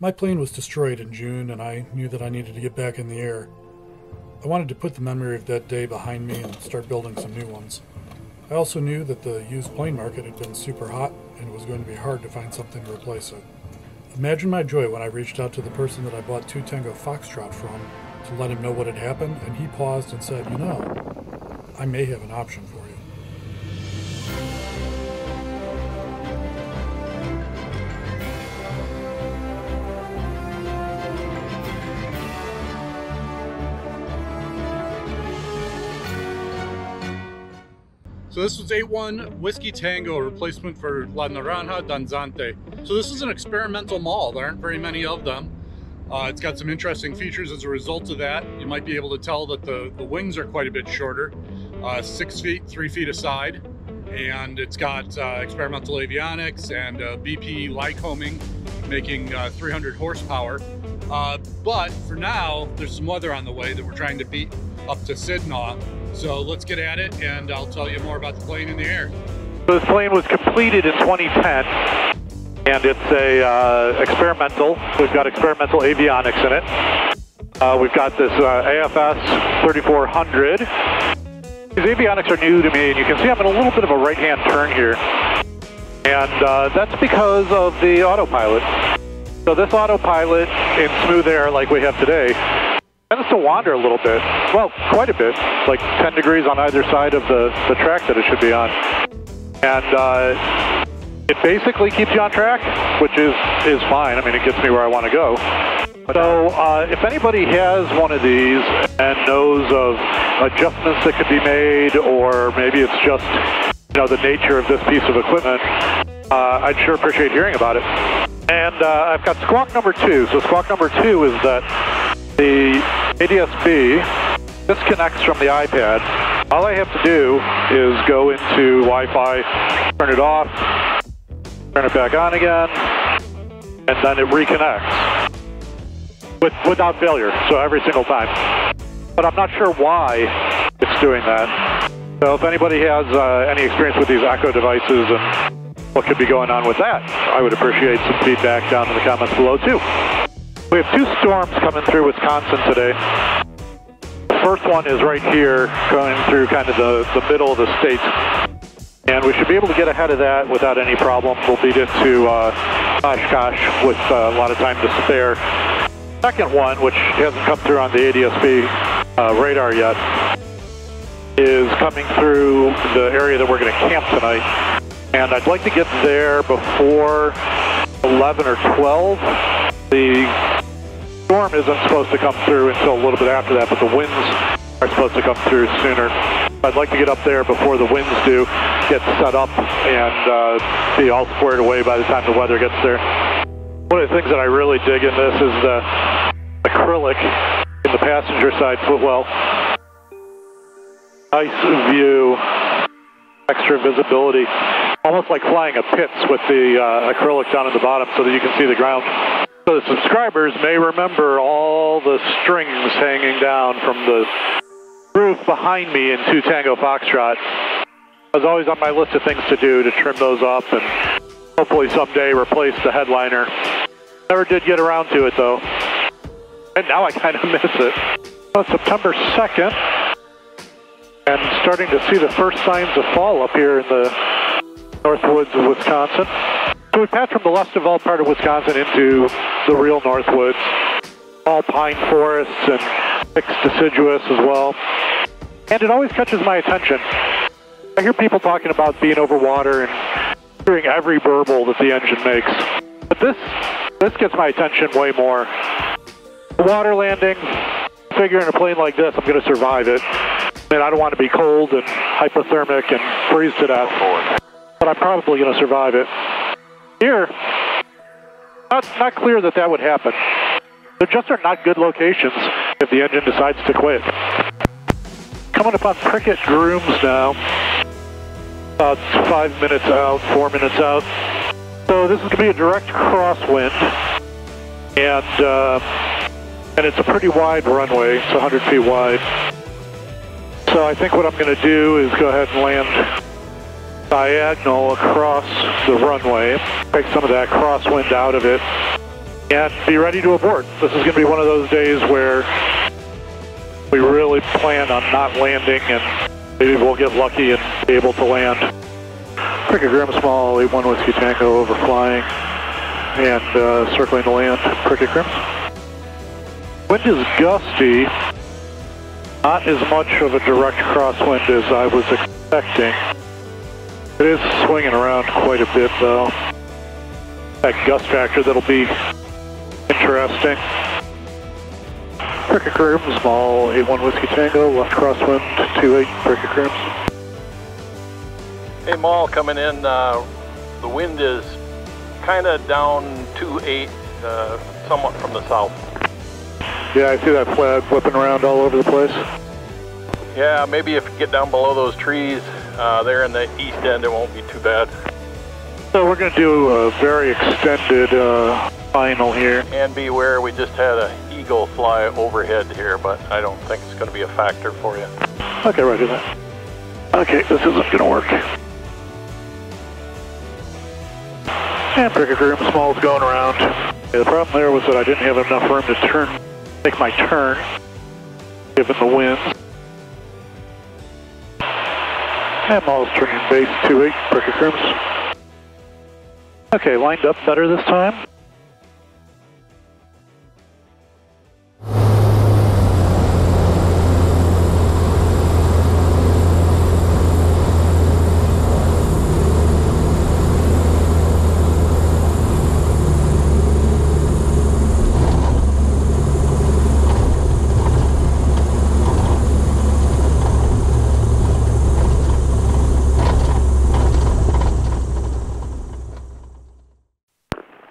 My plane was destroyed in June, and I knew that I needed to get back in the air. I wanted to put the memory of that day behind me and start building some new ones. I also knew that the used plane market had been super hot, and it was going to be hard to find something to replace it. Imagine my joy when I reached out to the person that I bought 2 Tango Foxtrot from to let him know what had happened, and he paused and said, I may have an option for you. So this was A1 Whiskey Tango, replacement for La Naranja Danzante. So this is an experimental mall. There aren't very many of them. It's got some interesting features as a result of that. You might be able to tell that the wings are quite a bit shorter, 6 feet, 3 feet aside. And it's got experimental avionics and BP Lycoming, making 300 horsepower. But for now, there's some weather on the way that we're trying to beat up to Sidnaw. So let's get at it, and I'll tell you more about the plane in the air. So this plane was completed in 2010, and it's a experimental. We've got experimental avionics in it. We've got this AFS 3400. These avionics are new to me, and you can see I'm in a little bit of a right-hand turn here. And that's because of the autopilot. So this autopilot in smooth air like we have today tends to wander a little bit, well, quite a bit, like 10 degrees on either side of the track that it should be on. And it basically keeps you on track, which is fine. I mean, it gets me where I want to go. So if anybody has one of these and knows of adjustments that could be made, or maybe it's just, the nature of this piece of equipment, I'd sure appreciate hearing about it. And I've got squawk number 2. So squawk number 2 is that the ADS-B disconnects from the iPad. All I have to do is go into Wi-Fi, turn it off, turn it back on again, and then it reconnects without failure, so every single time. But I'm not sure why it's doing that. So if anybody has any experience with these Echo devices and what could be going on with that, I would appreciate some feedback down in the comments below too. We have 2 storms coming through Wisconsin today. The first one is right here, going through kind of the middle of the state. And we should be able to get ahead of that without any problem. We'll beat into Oshkosh with a lot of time to spare. Second one, which hasn't come through on the ADS-B radar yet, is coming through the area that we're going to camp tonight. And I'd like to get there before 11 or 12. The storm isn't supposed to come through until a little bit after that, but the winds are supposed to come through sooner. I'd like to get up there before the winds do, get set up, and be all squared away by the time the weather gets there. One of the things that I really dig in this is the acrylic in the passenger side footwell. Nice view, extra visibility, almost like flying a Pitts with the acrylic down at the bottom so that you can see the ground. So the subscribers may remember all the strings hanging down from the roof behind me in 2 Tango Foxtrot. It was always on my list of things to do, to trim those up and hopefully someday replace the headliner. Never did get around to it though. And now I kind of miss it. Well, it's September 2nd, and starting to see the first signs of fall up here in the north woods of Wisconsin. So we passed from the Lustevall part of Wisconsin into the real north woods. All pine forests and mixed deciduous as well. And it always catches my attention. I hear people talking about being over water and hearing every burble that the engine makes. But this gets my attention way more. The water landing, figure in a plane like this, I'm going to survive it. I mean, I don't want to be cold and hypothermic and freeze to death, but I'm probably going to survive it. Here, not clear that would happen. There just are not good locations if the engine decides to quit. Coming up on Prickett Grooms now. About 5 minutes out, 4 minutes out. So this is going to be a direct crosswind, and it's a pretty wide runway. It's 100 feet wide. So I think what I'm going to do is go ahead and land diagonal across the runway, take some of that crosswind out of it, and be ready to abort. This is going to be one of those days where we really plan on not landing, and maybe we'll get lucky and be able to land. Cricket Grim Small, 81 Whiskey Tango overflying and circling to land. Cricket Grim. Wind is gusty, not as much of a direct crosswind as I was expecting. It is swinging around quite a bit though. That gust factor, that'll be interesting. Cricket Grim Small, 81 Whiskey Tango, left crosswind, 28 Cricket Grims. Hey, Maul, coming in, the wind is kind of down 2-8, somewhat from the south. Yeah, I see that flag whipping around all over the place. Yeah, maybe if you get down below those trees there in the east end, it won't be too bad. So we're going to do a very extended final here. And beware, we just had an eagle fly overhead here, but I don't think it's going to be a factor for you. Okay, roger that. Okay, this isn't going to work. And Cricket Grim Small's going around. Yeah, the problem there was that I didn't have enough room to make my turn, given the wind. And Maul's turning base 28, Cricket Grims. Okay, lined up better this time.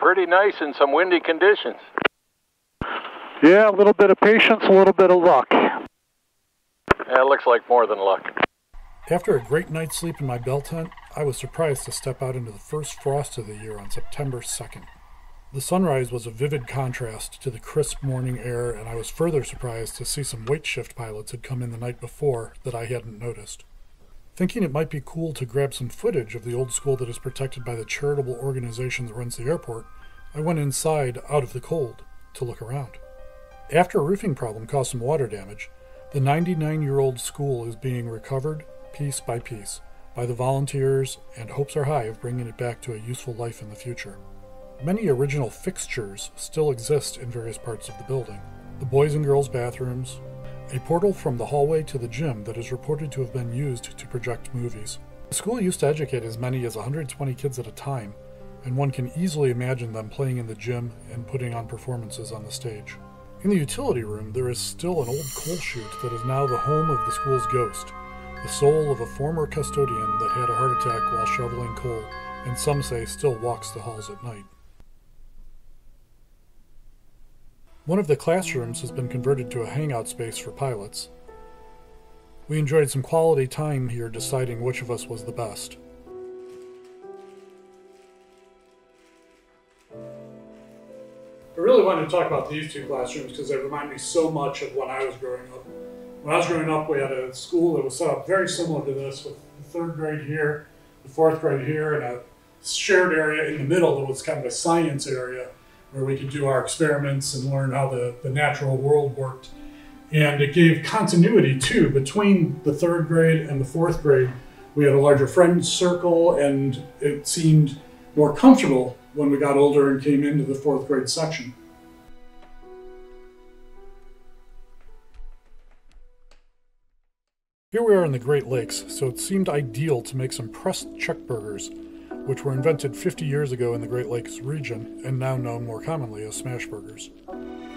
Pretty nice in some windy conditions. Yeah, a little bit of patience, a little bit of luck. Yeah, it looks like more than luck. After a great night's sleep in my bell tent, I was surprised to step out into the first frost of the year on September 2nd. The sunrise was a vivid contrast to the crisp morning air, and I was further surprised to see some wait shift pilots had come in the night before that I hadn't noticed. Thinking it might be cool to grab some footage of the old school that is protected by the charitable organization that runs the airport, I went inside out of the cold to look around. After a roofing problem caused some water damage, the 99-year-old school is being recovered piece by piece by the volunteers, and hopes are high of bringing it back to a useful life in the future. Many original fixtures still exist in various parts of the building. The boys and girls bathrooms, a portal from the hallway to the gym that is reported to have been used to project movies. The school used to educate as many as 120 kids at a time, and one can easily imagine them playing in the gym and putting on performances on the stage. In the utility room, there is still an old coal chute that is now the home of the school's ghost, the soul of a former custodian that had a heart attack while shoveling coal, and some say still walks the halls at night. One of the classrooms has been converted to a hangout space for pilots. We enjoyed some quality time here deciding which of us was the best. I really wanted to talk about these two classrooms because they remind me so much of when I was growing up. When I was growing up, we had a school that was set up very similar to this, with the 3rd grade here, the 4th grade here, and a shared area in the middle that was kind of a science area where we could do our experiments and learn how the natural world worked. And it gave continuity, too, between the 3rd grade and the 4th grade. We had a larger friend circle, and it seemed more comfortable when we got older and came into the 4th grade section. Here we are in the Great Lakes, so it seemed ideal to make some pressed chuck burgers, which were invented 50 years ago in the Great Lakes region and now known more commonly as smash burgers.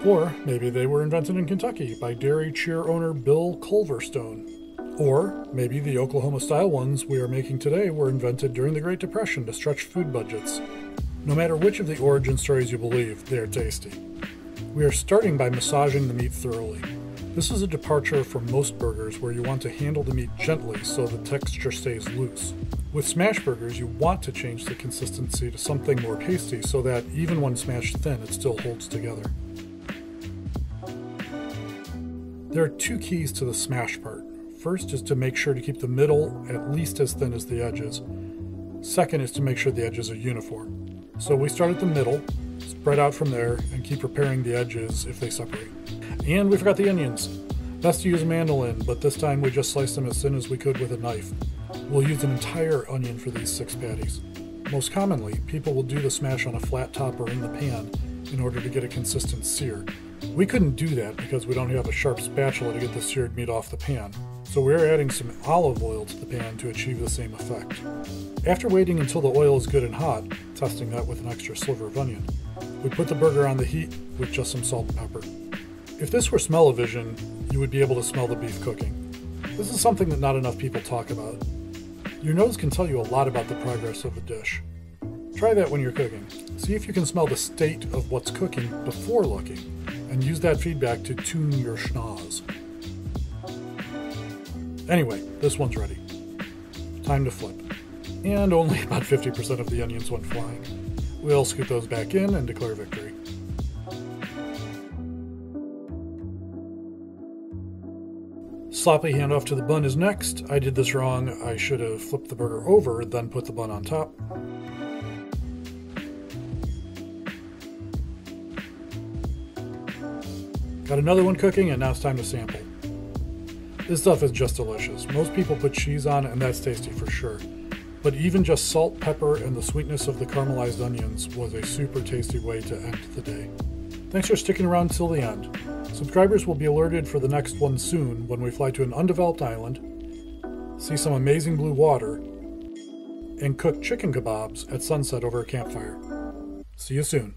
Or maybe they were invented in Kentucky by dairy cheer owner Bill Culverstone. Or maybe the Oklahoma-style ones we are making today were invented during the Great Depression to stretch food budgets. No matter which of the origin stories you believe, they are tasty. We are starting by massaging the meat thoroughly. This is a departure from most burgers where you want to handle the meat gently so the texture stays loose. With smash burgers, you want to change the consistency to something more pasty so that even when smashed thin, it still holds together. There are 2 keys to the smash part. First is to make sure to keep the middle at least as thin as the edges. Second is to make sure the edges are uniform. So we start at the middle, Spread out from there and keep repairing the edges if they separate. And we forgot the onions. Best to use a mandolin, but this time we just sliced them as thin as we could with a knife. We'll use an entire onion for these 6 patties. Most commonly, people will do the smash on a flat top or in the pan in order to get a consistent sear. We couldn't do that because we don't have a sharp spatula to get the seared meat off the pan, so we're adding some olive oil to the pan to achieve the same effect. After waiting until the oil is good and hot, testing that with an extra sliver of onion, we put the burger on the heat with just some salt and pepper. If this were smell-o-vision, you would be able to smell the beef cooking. This is something that not enough people talk about. Your nose can tell you a lot about the progress of a dish. Try that when you're cooking. See if you can smell the state of what's cooking before looking, and use that feedback to tune your schnoz. Anyway, this one's ready. Time to flip. And only about 50% of the onions went flying. We'll scoot those back in and declare victory. Sloppy handoff to the bun is next. I did this wrong. I should have flipped the burger over, then put the bun on top. Got another one cooking, and now it's time to sample. This stuff is just delicious. Most people put cheese on, and that's tasty for sure. But even just salt, pepper, and the sweetness of the caramelized onions was a super tasty way to end the day. Thanks for sticking around till the end. Subscribers will be alerted for the next one soon when we fly to an undeveloped island, see some amazing blue water, and cook chicken kebabs at sunset over a campfire. See you soon.